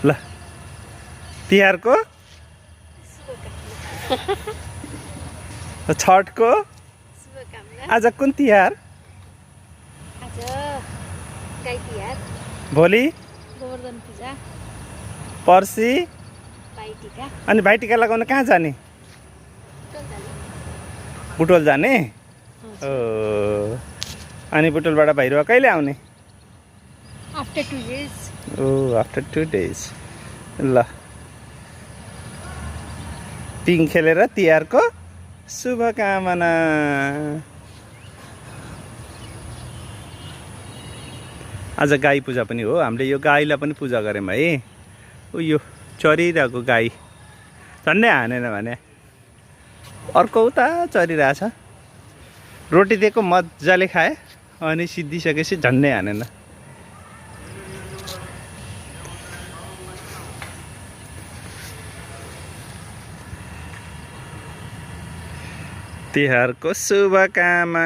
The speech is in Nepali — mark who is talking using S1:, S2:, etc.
S1: ल तिहारको छठको आज कुन तिहार भोलि
S2: गोवर्धन पूजा
S1: पर्सि
S2: भाइटिका
S1: अनि भाइटिका लगाउन कहाँ जाने बुटोल जाने ओ अनि बुटोलबाट भैरवा कहिले आउने
S2: after 2 days
S1: O after 2 days ल पिङ खेलेर तिहारको शुभकामना आज गाई पूजा पनि हो हामीले यो गाईलाई पनि पूजा गऱ्यौँ है यो चरिरहेको गाई झन्डै हानेन भने अर्को उता चरिरहेछ रोटी दिएको मजाले खाए अनि सिद्धिसकेपछि झन्डै हानेन तिहारको शुभकामना